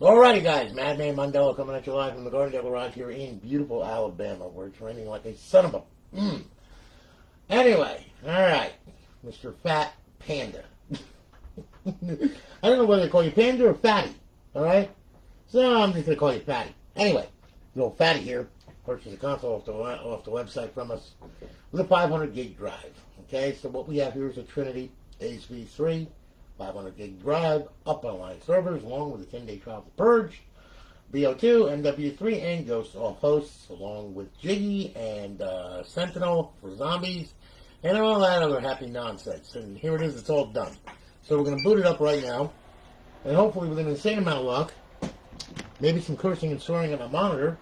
Alrighty guys, Madman Mondello coming at you live from the Garden Garage here in beautiful Alabama, where it's raining like a son of a... Anyway, alright, Mr. Fat Panda. I don't know whether to call you Panda or Fatty, alright? So I'm just going to call you Fatty. Anyway, little Fatty here, purchased a console off the website from us with a 500 gig drive. Okay, so what we have here is a Trinity ASV3 500 gig drive up on online servers, along with a 10-day trial for Purge, Bo2, MW3, and Ghost offhosts, along with Jiggy and Sentinel for zombies, and all that other happy nonsense. And here it is, it's all done. So we're going to boot it up right now, and hopefully with an insane amount of luck, maybe some cursing and swearing at my monitor,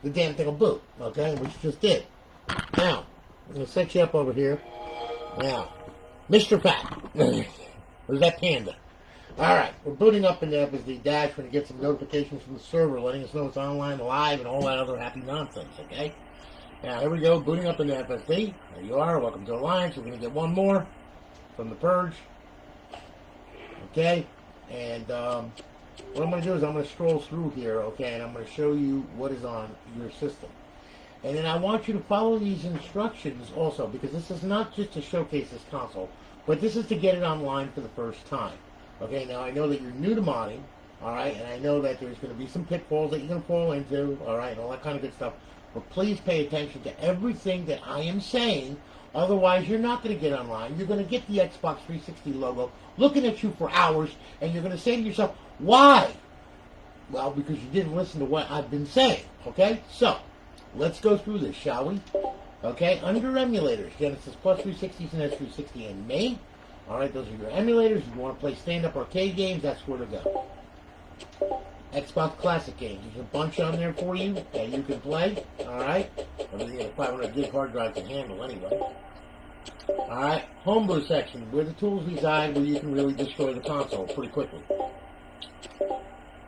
the damn thing will boot, okay, which it just did. Now, I'm going to set you up over here. Now, Mr. Fat. Where's that Panda? Alright, we're booting up into FSD Dash. We're going to get some notifications from the server letting us know it's online, live, and all that other happy nonsense, okay? Now, here we go, booting up into FSD. There you are. Welcome to Alliance. We're going to get one more from the Purge. Okay? And what I'm going to do is I'm going to scroll through here, okay, and I'm going to show you what is on your system. And then I want you to follow these instructions also, because this is not just to showcase this console, but this is to get it online for the first time. Okay, now I know that you're new to modding, alright, and I know that there's going to be some pitfalls that you're going to fall into, alright, and all that kind of good stuff. But please pay attention to everything that I am saying, otherwise you're not going to get online. You're going to get the Xbox 360 logo looking at you for hours, and you're going to say to yourself, why? Well, because you didn't listen to what I've been saying, okay? So, let's go through this, shall we? Okay, under emulators, Genesis Plus 360s and S360 and main. Alright, those are your emulators. If you want to play stand-up arcade games, that's where to go. Xbox Classic games. There's a bunch on there for you that you can play. Alright, everything a 500 gig hard drive can handle anyway. Alright, homebrew section, where the tools reside, where you can really destroy the console pretty quickly.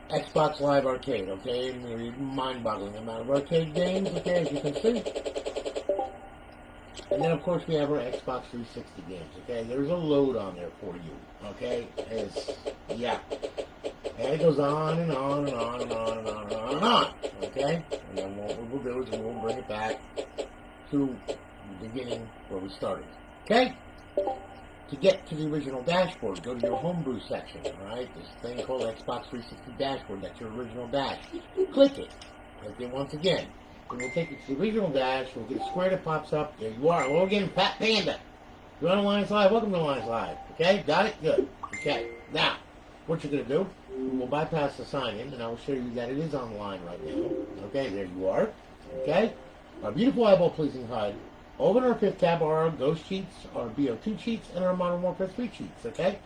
Xbox Live Arcade, okay, mind-boggling amount of arcade games, okay, as you can see. And then, of course, we have our Xbox 360 games, okay? There's a load on there for you, okay? Yeah. And it goes on and on and on and on and on and on and on, okay? And then what we will do is we will bring it back to the beginning where we started, okay? To get to the original dashboard, go to your homebrew section, alright? This thing called Xbox 360 dashboard, that's your original dash. Click it. Click it once again. And we'll take you to the original dash. We'll get a square that pops up. There you are. Hello again, Fat Panda. You're on Alliance Live. Welcome to Alliance Live. Okay? Got it? Good. Okay. Now, what you're going to do, we'll bypass the sign-in, and I will show you that it is online right now. Okay? There you are. Okay? Our beautiful eyeball-pleasing HUD. Over in our fifth tab are our Ghost cheats, our Bo2 cheats, and our Modern Warfare 3 cheats. Okay?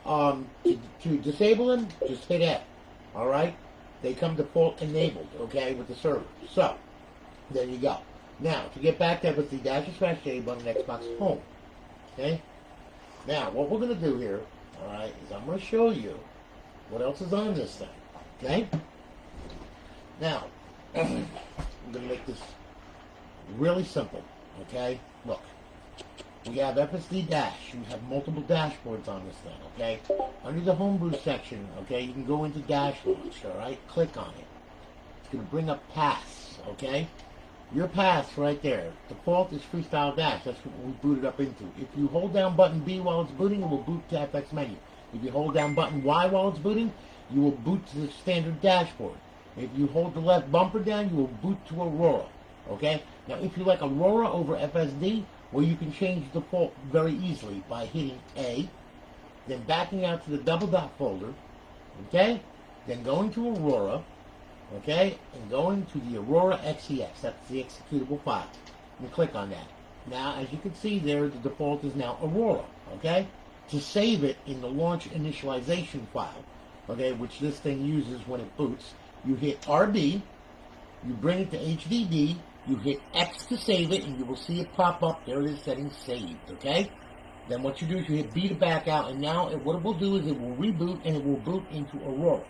To disable them, just hit F. Alright? They come default enabled, okay, with the server. So, there you go. Now, to get back to FSD Dash, smash J button Xbox Home. Okay? Now, what we're going to do here, alright, is I'm going to show you what else is on this thing. Okay? Now, I'm going to make this really simple. Okay? Look. We have FSD Dash. You have multiple dashboards on this thing. Okay? Under the homebrew section, okay, you can go into Dash Launch. Alright? Click on it. It's going to bring up paths. Okay? Your paths right there. Default is Freestyle Dash. That's what we booted up into. If you hold down button B while it's booting, it will boot to FX menu. If you hold down button Y while it's booting, you will boot to the standard dashboard. If you hold the left bumper down, you will boot to Aurora. Okay? Now, if you like Aurora over FSD, well, you can change default very easily by hitting A, then backing out to the double dot folder, okay? Then going to Aurora, okay, and going to the Aurora XEX, that's the executable file, and click on that. Now, as you can see there, the default is now Aurora, okay? To save it in the launch initialization file, okay, which this thing uses when it boots, you hit RB, you bring it to HDD, you hit X to save it, and you will see it pop up. There it is, settings saved, okay? Then what you do is you hit B to back out, and now what it will do is it will reboot, and it will boot into Aurora.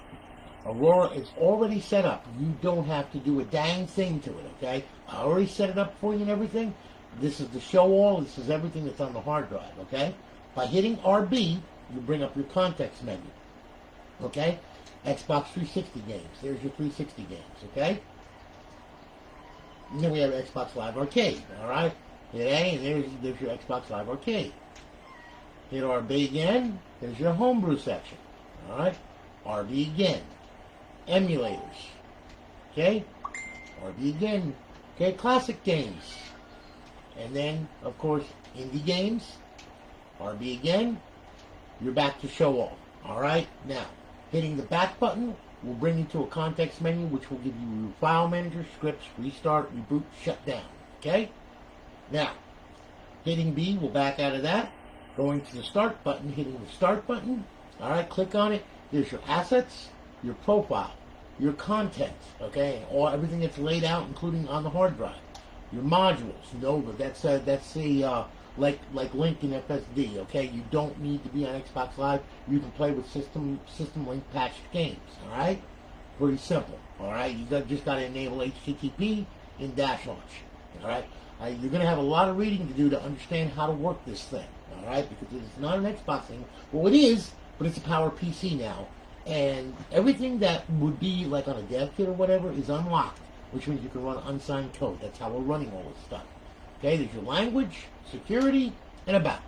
Aurora is already set up. You don't have to do a dang thing to it, okay? I already set it up for you and everything. This is the show all. This is everything that's on the hard drive, okay? By hitting RB, you bring up your context menu, okay? Xbox 360 games. There's your 360 games, okay? And then we have Xbox Live Arcade, alright? Hit A, and there's your Xbox Live Arcade. Hit RB again, there's your homebrew section, alright? RB again. Emulators, okay? RB again, okay? Classic games. And then, of course, indie games. RB again. You're back to show all, alright? Now, hitting the back button will bring you to a context menu, which will give you your file manager, scripts, restart, reboot, shut down. Okay? Now, hitting B will back out of that. Going to the start button, hitting the start button. Alright, click on it. There's your assets, your profile, your content, okay? Or everything that's laid out, including on the hard drive. Your modules, Nova, that's like Link in FSD, okay? You don't need to be on Xbox Live. You can play with system link patched games, all right? Pretty simple, all right? You just got to enable HTTP in Dash Launch, all right? You're going to have a lot of reading to do to understand how to work this thing, all right? Because it's not an Xbox thing. Well, it is, but it's a Power PC now. And everything that would be like on a dev kit or whatever is unlocked, which means you can run unsigned code. That's how we're running all this stuff. Okay, there's your language, security, and about.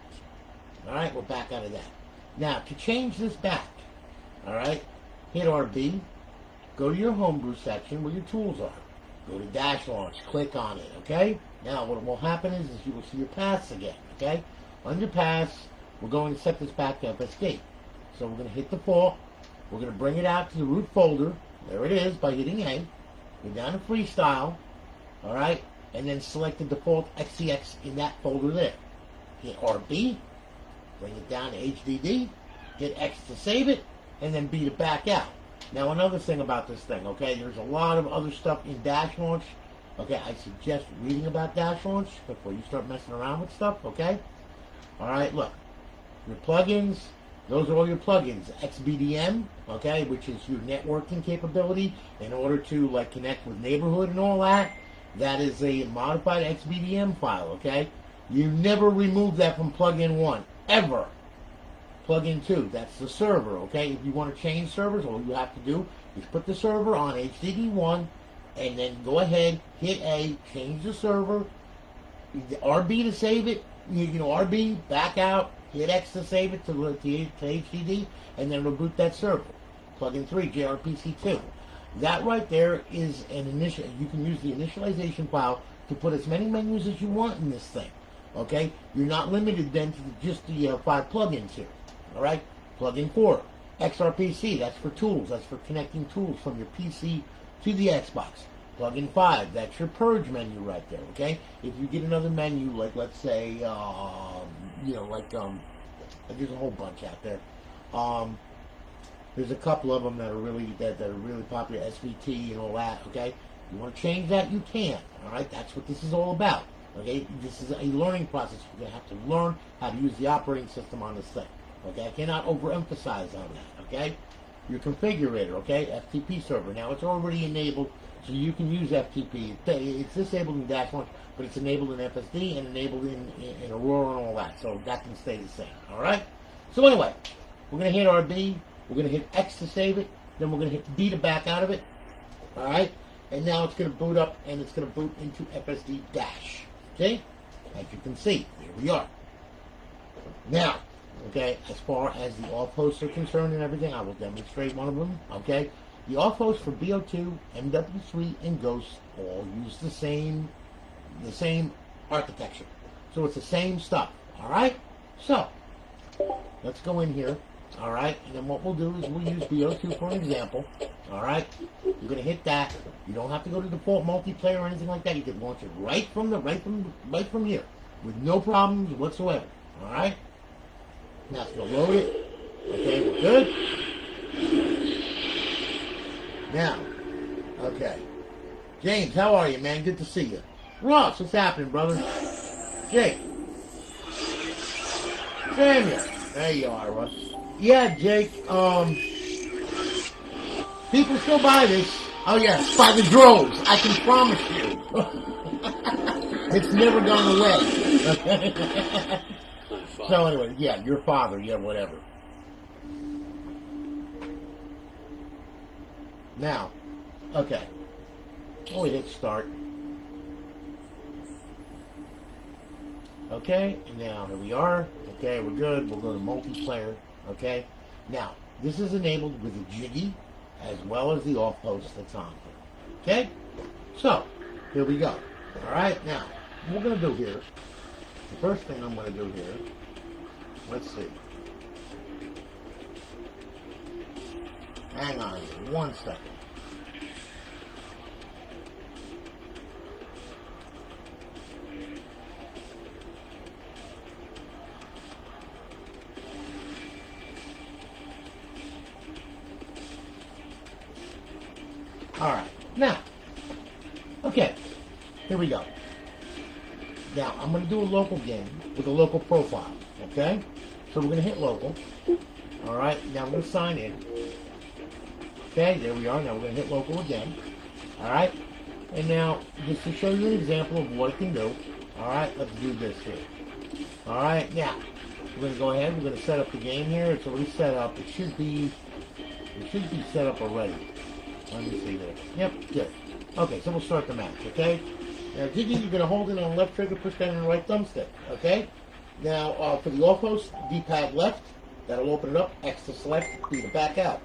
Alright, we're back out of that. Now, to change this back, alright, hit RB, go to your homebrew section where your tools are. Go to Dash Launch, click on it, okay? Now, what will happen is you will see your paths again, okay? Under paths, we're going to set this back to FSD. So we're going to hit default. We're going to bring it out to the root folder. There it is by hitting A. Go down to Freestyle, alright? And then select the default XCX in that folder there. Hit RB, bring it down to HDD, hit X to save it, and then B to back out. Now another thing about this thing, okay, there's a lot of other stuff in Dash Launch. Okay, I suggest reading about Dash Launch before you start messing around with stuff, okay? Alright, look, your plugins, those are all your plugins. XBDM, okay, which is your networking capability in order to like connect with neighborhood and all that. That is a modified XBDM file, okay? You never remove that from plugin 1, ever. Plugin 2, that's the server, okay? If you want to change servers, all you have to do is put the server on HDD1 and then go ahead, hit A, change the server, RB to save it, RB, back out, hit X to save it to HDD, and then reboot that server. Plugin 3, JRPC2. That right there is an initial. You can use the initialization file to put as many menus as you want in this thing. Okay? You're not limited then to just the 5 plugins here. Alright? Plugin 4, XRPC, that's for tools. That's for connecting tools from your PC to the Xbox. Plugin 5, that's your Purge menu right there. Okay? If you get another menu, like let's say, there's a whole bunch out there. There's a couple of them that are really popular, SVT and all that, okay? You want to change that, you can, all right? That's what this is all about, okay? This is a learning process. You're going to have to learn how to use the operating system on this thing, okay? I cannot overemphasize on that, okay? Your configurator, okay? FTP server. Now, it's already enabled, so you can use FTP. It's disabled in Dash Launch, but it's enabled in FSD and enabled in Aurora and all that, so that can stay the same, all right? So anyway, we're going to hit RB. We're going to hit X to save it. Then we're going to hit B to back out of it. Alright? And now it's going to boot up and it's going to boot into FSD Dash. Okay? As you can see, here we are. Now, okay, as far as the off-hosts are concerned and everything, I will demonstrate one of them. Okay? The off-hosts for Bo2, MW3, and Ghost all use the same architecture. So it's the same stuff. Alright? So, let's go in here. Alright, and then what we'll do is we'll use Bo2 for an example. Alright, you're going to hit that. You don't have to go to default multiplayer or anything like that. You can launch it right from here with no problems whatsoever. Alright, now it's going to load it. Okay, we're good. Now, okay, James, how are you, man? Good to see you. Ross, what's happening, brother? Jake, Samuel, there you are, Ross. Yeah, Jake, people still buy this. Oh, yeah, by the droves. I can promise you. It's never gone away. So, anyway, yeah, your father, yeah, whatever. Now, okay. Oh, we hit start. Okay, now here we are. Okay, we're good. We'll go to multiplayer. Okay, now this is enabled with the jiggy as well as the off host that's on here. Okay, so here we go. All right, now what we're going to do here, the first thing I'm going to do here, let's see. Hang on 1 second. All right, now, okay, here we go. Now, I'm going to do a local game with a local profile, okay? So we're going to hit local. All right, now we're going to sign in. Okay, there we are. Now we're going to hit local again. All right, and now, just to show you an example of what it can do, all right, let's do this here. All right, now, we're going to go ahead. We're going to set up the game here. It's already set up. It should be set up already. Let me see there. Yep, good. Okay, so we'll start the match, okay? Now, Jiggy, you're going to hold it on the left trigger, push down on the right thumbstick, okay? Now, for the off host, D-pad left. That'll open it up. X to select, B to back out.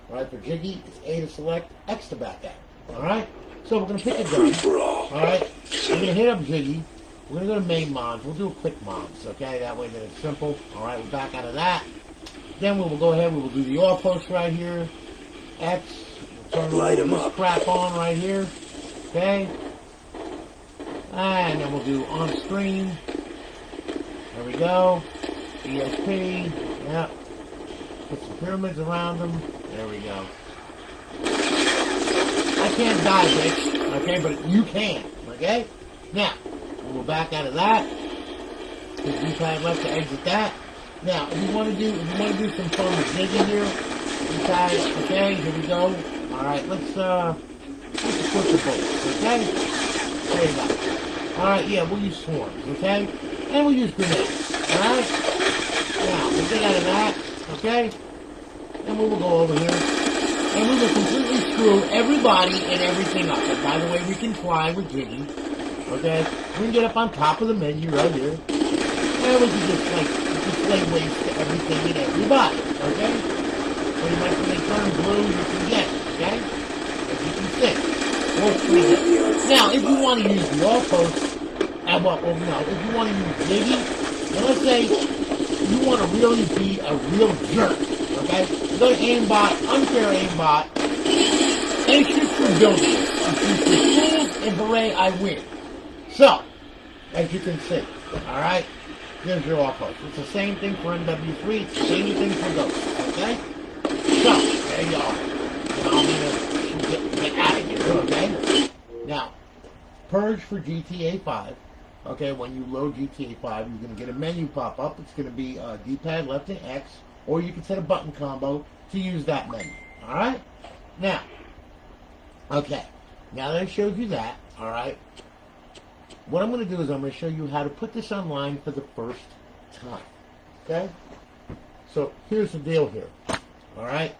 All right, for Jiggy, it's A to select, X to back out. All right? So we're going to pick a gun. All right? We're going to hit up Jiggy. We're going to go to main mods. We'll do a quick mods, okay? That way that it's simple. All right, we'll back out of that. Then we will go ahead. We will do the off host right here. X. Turn this crap on right here. Okay? And then we'll do on screen. There we go. ESP. Yep. Put some pyramids around them. There we go. I can't die, bitch. Okay, but you can. Okay? Now, we'll back out of that. Put D-pad left to exit that. Now, if you want to do some fun with Jiggy here, D-pad, okay, here we go. Alright, let's equip the bolts, okay? There you go. Alright, yeah, we'll use swarms, okay? And we'll use grenades, alright? Now, we'll get out of that, okay? And we will go over here. And we will completely screw everybody and everything up. And by the way, we can fly with Jiggy, okay? We can get up on top of the menu right here. And we can just lay waste to everything and everybody, okay? Pretty much when they turn blue, you can get it. Okay? As you can see. Or 3D. Now, if you want to use the off host, if you want to use Jiggy, now let's say you want to really be a real jerk, okay? You go to aimbot, unfair aimbot, and shoot for buildings. Shoot for schools, and hooray, I win. So, as you can see, alright? Here's your off host. It's the same thing for MW3, it's the same thing for Ghost, okay? So, there you are. I'm going to get out of here, okay? Now, Purge for GTA 5. Okay, when you load GTA 5, you're going to get a menu pop up. It's going to be D-pad left and X, or you can set a button combo to use that menu. Alright? Now, okay. Now that I showed you that, alright, what I'm going to do is I'm going to show you how to put this online for the first time. Okay? So, here's the deal here. Alright?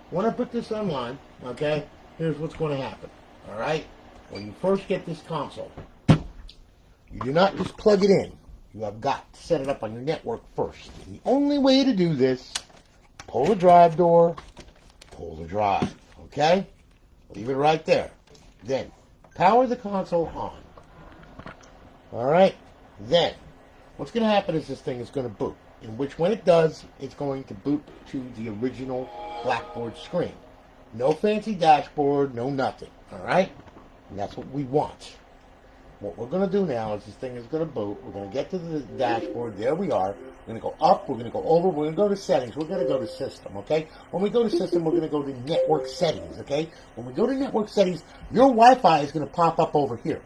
When I put this online, okay, here's what's going to happen. Alright? When you first get this console, you do not just plug it in. You have got to set it up on your network first. And the only way to do this, pull the drive door, pull the drive. Okay? Leave it right there. Then, power the console on. Alright? Then, what's going to happen is this thing is going to boot. In which, when it does, it's going to boot to the original Blackboard screen. No fancy dashboard, no nothing. Alright? And that's what we want. What we're going to do now is this thing is going to boot. We're going to get to the dashboard. There we are. We're going to go up. We're going to go over. We're going to go to settings. We're going to go to system, okay? When we go to system, we're going to go to network settings, okay? When we go to network settings, your Wi-Fi is going to pop up over here,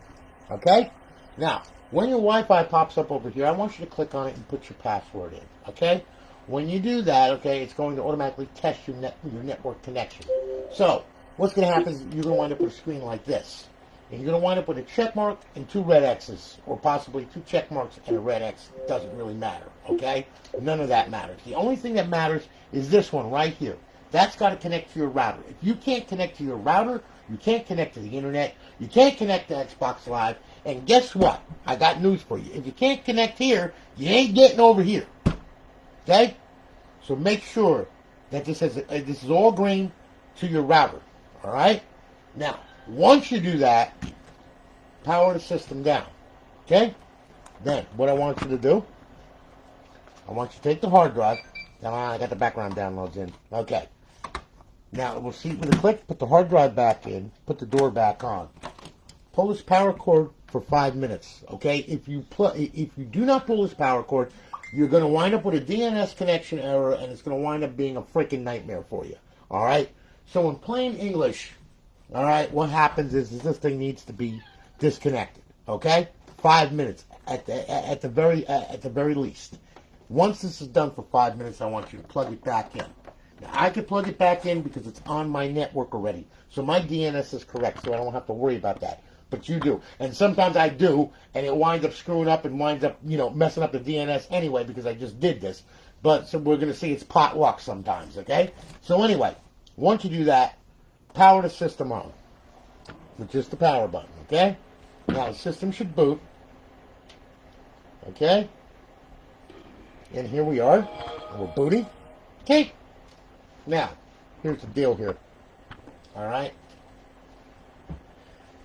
okay? Now, when your Wi-Fi pops up over here, I want you to click on it and put your password in, okay? When you do that, okay, it's going to automatically test your network connection. So, what's going to happen is you're going to wind up with a screen like this. And you're going to wind up with a check mark and 2 red X's, or possibly 2 check marks and a red X. It doesn't really matter, okay? None of that matters. The only thing that matters is this one right here. That's got to connect to your router. If you can't connect to your router, you can't connect to the internet, you can't connect to Xbox Live, and guess what? I got news for you. If you can't connect here, you ain't getting over here. Okay? So make sure that this is all green to your router. All right? Now, once you do that, power the system down. Okay? Then, what I want you to do, I want you to take the hard drive. Come on, I got the background downloads in. Okay. Now, we'll see with a click, put the hard drive back in, put the door back on. Pull this power cord for 5 minutes, okay? If you do not pull this power cord, you're going to wind up with a DNS connection error, and it's going to wind up being a freaking nightmare for you, all right? So in plain English, all right, what happens is this thing needs to be disconnected, okay? 5 minutes at the very least. Once this is done for 5 minutes, I want you to plug it back in. Now, I can plug it back in because it's on my network already. So my DNS is correct, so I don't have to worry about that. But you do. And sometimes I do, and it winds up screwing up and winds up, messing up the DNS anyway because I just did this. But so we're going to see it's pot luck sometimes, okay? So anyway, once you do that, power the system on with just the power button, okay? Now the system should boot, okay? And here we are. And we're booting, okay? Now, here's the deal here. All right?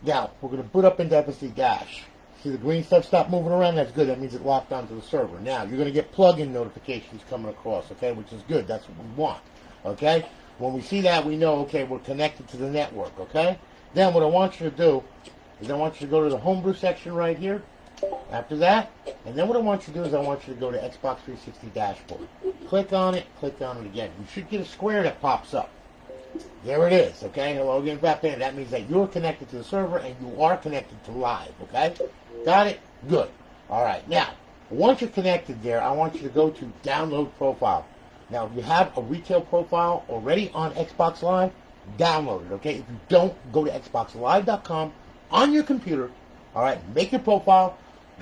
Now, we're going to boot up into FSD Dash. See the green stuff stop moving around? That's good. That means it locked onto the server. Now, you're going to get plugin notifications coming across, okay, which is good. That's what we want, okay? When we see that, we know, okay, we're connected to the network, okay? Then what I want you to do is I want you to go to the homebrew section right here. After that, and then what I want you to do is I want you to go to Xbox 360 dashboard. Click on it again. You should get a square that pops up. There it is, okay? Hello again, Panda. That means that you're connected to the server and you are connected to live, okay? Got it? Good. All right. Now, once you're connected there, I want you to go to download profile. Now, if you have a retail profile already on Xbox Live, download it, okay? If you don't, go to xboxlive.com on your computer, all right? Make your profile.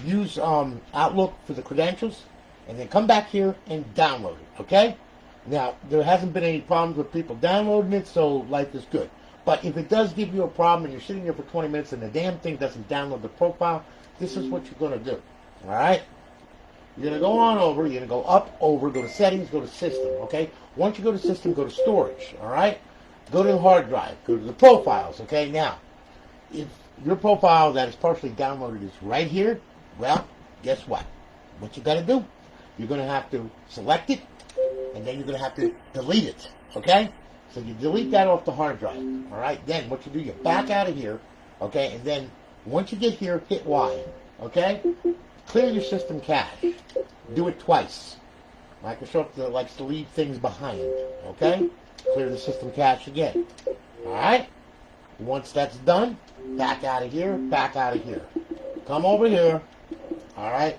Use Outlook for the credentials, and then come back here and download it, okay? Now, there hasn't been any problems with people downloading it, so life is good. But if it does give you a problem and you're sitting there for 20 minutes and the damn thing doesn't download the profile, this is what you're going to do, all right? You're going to go on over, you're going to go up, over, go to settings, go to system, okay? Once you go to system, go to storage, all right? Go to the hard drive, go to the profiles, okay? Now, if your profile that is partially downloaded is right here, well, guess what? What you got to do? You're going to have to select it, and then you're going to have to delete it, okay? So you delete that off the hard drive, all right? Then what you do, you back out of here, okay? And then once you get here, hit Y, okay? Clear your system cache. Do it twice. Microsoft likes to leave things behind, okay? Clear the system cache again, all right? Once that's done, back out of here, back out of here. Come over here. All right,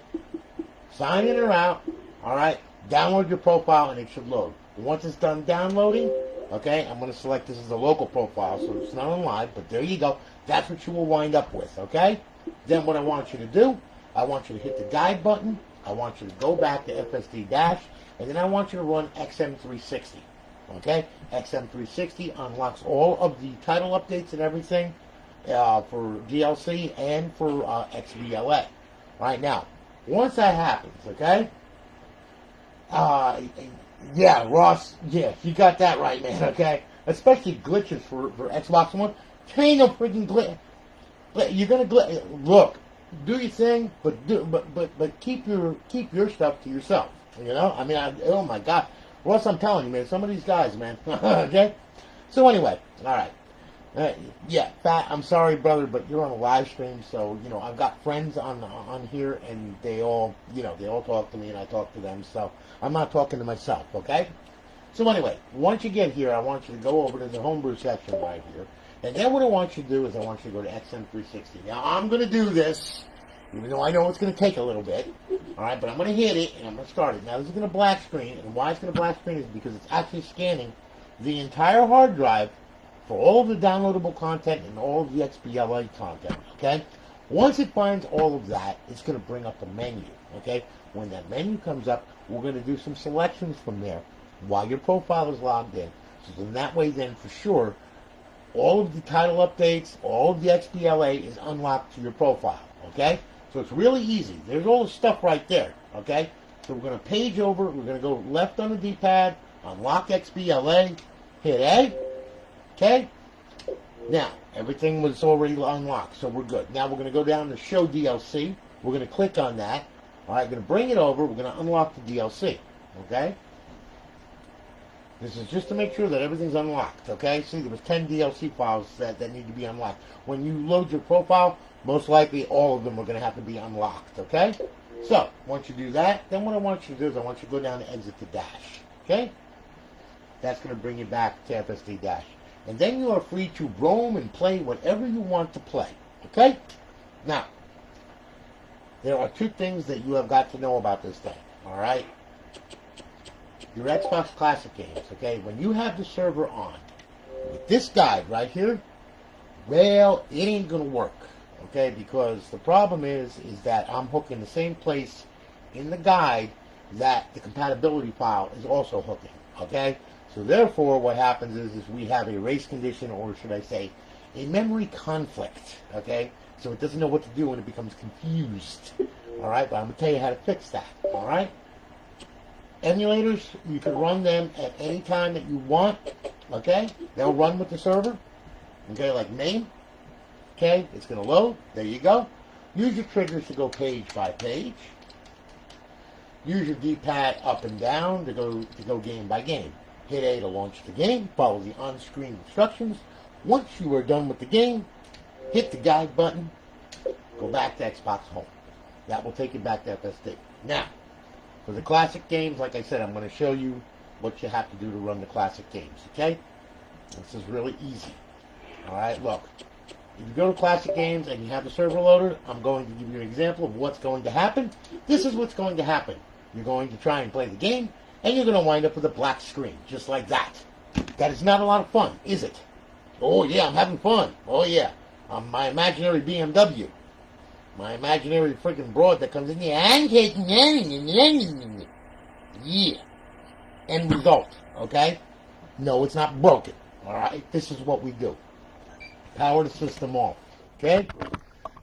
sign in or out. All right, download your profile and it should load. Once it's done downloading, okay, I'm going to select this as a local profile, so it's not on live, but there you go. That's what you will wind up with, okay? Then what I want you to do, I want you to hit the guide button. I want you to go back to FSD Dash, and then I want you to run XM360, okay? XM360 unlocks all of the title updates and everything for DLC and for XBLA. Right now, once that happens, okay? Yeah, Ross, yeah, you got that right, man, okay? Especially glitches for Xbox One. Ain't no freaking glitch. You're gonna glitch. Look, do your thing, but keep your stuff to yourself. You know, I mean, oh my God, Ross, I'm telling you, man, some of these guys, man. Okay. So anyway, all right. Yeah, Fat, I'm sorry, brother, but you're on a live stream, so, I've got friends on here, and they all talk to me, and I talk to them, so I'm not talking to myself, okay? So anyway, once you get here, I want you to go over to the homebrew section right here, and then what I want you to do is I want you to go to XM360. Now, I'm going to do this, even though I know it's going to take a little bit, all right, but I'm going to hit it, and I'm going to start it. Now, this is going to black screen, and why it's going to black screen is because it's actually scanning the entire hard drive for all of the downloadable content and all of the XBLA content, okay? Once it finds all of that, it's going to bring up a menu, okay? When that menu comes up, we're going to do some selections from there while your profile is logged in. So then that way, then for sure, all of the title updates, all of the XBLA is unlocked to your profile, okay? So it's really easy. There's all the stuff right there, okay? So we're going to page over, we're going to go left on the D-pad, unlock XBLA, hit A, okay? Now, everything was already unlocked, so we're good. Now we're going to go down to Show DLC. We're going to click on that. All right, going to bring it over. We're going to unlock the DLC, okay? This is just to make sure that everything's unlocked, okay? See, there was 10 DLC files that need to be unlocked. When you load your profile, most likely all of them are going to have to be unlocked, okay? So, once you do that, then what I want you to do is I want you to go down and exit the dash, okay? That's going to bring you back to FSD Dash. And then you are free to roam and play whatever you want to play, okay? Now, there are two things that you have got to know about this thing, all right? Your Xbox Classic games, okay? When you have the server on, with this guide right here, well, it ain't going to work, okay? Because the problem is that I'm hooking the same place in the guide that the compatibility file is also hooking, okay? So therefore, what happens is we have a race condition, or should I say, a memory conflict, okay? So it doesn't know what to do and it becomes confused, all right? But I'm going to tell you how to fix that, all right? Emulators, you can run them at any time that you want, okay? They'll run with the server, okay, like main, okay? It's going to load. There you go. Use your triggers to go page by page. Use your D-pad up and down to go game by game. Hit A to launch the game. Follow the on-screen instructions. Once you are done with the game, hit the guide button. Go back to Xbox Home. That will take you back to FSD. Now, for the classic games, like I said, I'm going to show you what you have to do to run the classic games, okay? This is really easy. All right, look. If you go to classic games and you have the server loader, I'm going to give you an example of what's going to happen. This is what's going to happen. You're going to try and play the game, and you're going to wind up with a black screen, just like that. That is not a lot of fun, is it? Oh, yeah, I'm having fun. Oh, yeah. I'm my imaginary BMW. My imaginary freaking broad that comes in here. I'm taking yeah. End result, okay? No, it's not broken, all right? This is what we do. Power the system off, okay?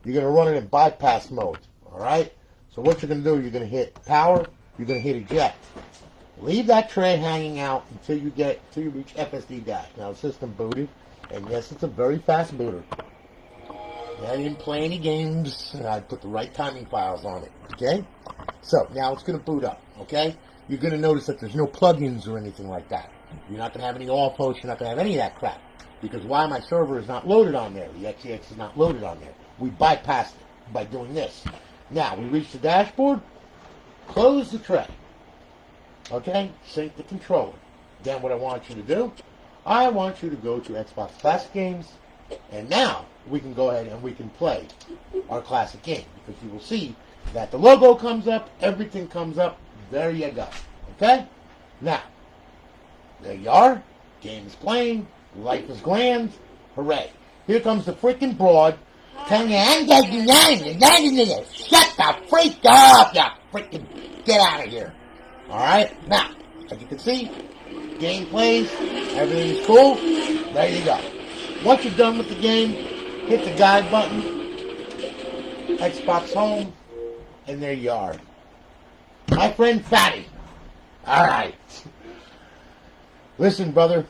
You're going to run it in bypass mode, all right? So what you're going to do, you're going to hit power, you're going to hit eject. Leave that tray hanging out until you reach FSD Dash. Now the system booted, and yes, it's a very fast booter. I didn't play any games, and I put the right timing files on it, okay? So now it's going to boot up, okay? You're going to notice that there's no plugins or anything like that. You're not going to have any offhosts, you're not going to have any of that crap. Because why my server is not loaded on there, the XEX is not loaded on there. We bypassed it by doing this. Now, we reach the dashboard, close the tray. Okay, sync the controller. Then what I want you to do, I want you to go to Xbox Classic Games, and now we can go ahead and we can play our classic game, because you will see that the logo comes up, everything comes up, there you go. Okay? Now, there you are, game is playing, life is grand, hooray. Here comes the freaking broad, telling you, shut the freak up, you freaking, get out of here. Alright, now, as you can see, game plays, everything's cool, there you go. Once you're done with the game, hit the guide button, Xbox Home, and there you are. My friend Fatty. Alright. Listen, brother,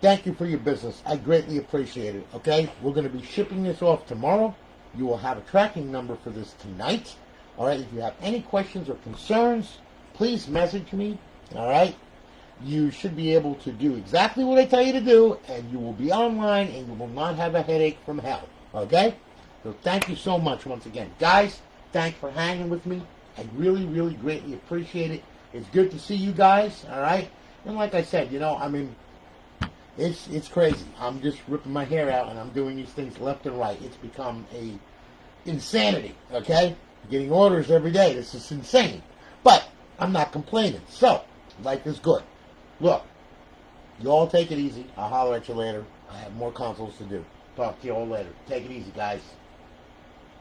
thank you for your business. I greatly appreciate it, okay? We're going to be shipping this off tomorrow. You will have a tracking number for this tonight. Alright, if you have any questions or concerns, please message me, alright? You should be able to do exactly what I tell you to do, and you will be online, and you will not have a headache from hell, okay? So thank you so much once again. Guys, thanks for hanging with me. I really, really greatly appreciate it. It's good to see you guys, alright? And like I said, you know, I mean, it's crazy. I'm just ripping my hair out, and I'm doing these things left and right. It's become a insanity, okay? Getting orders every day. This is insane. But I'm not complaining. So, life is good. Look, you all take it easy. I'll holler at you later. I have more consoles to do. Talk to you all later. Take it easy, guys.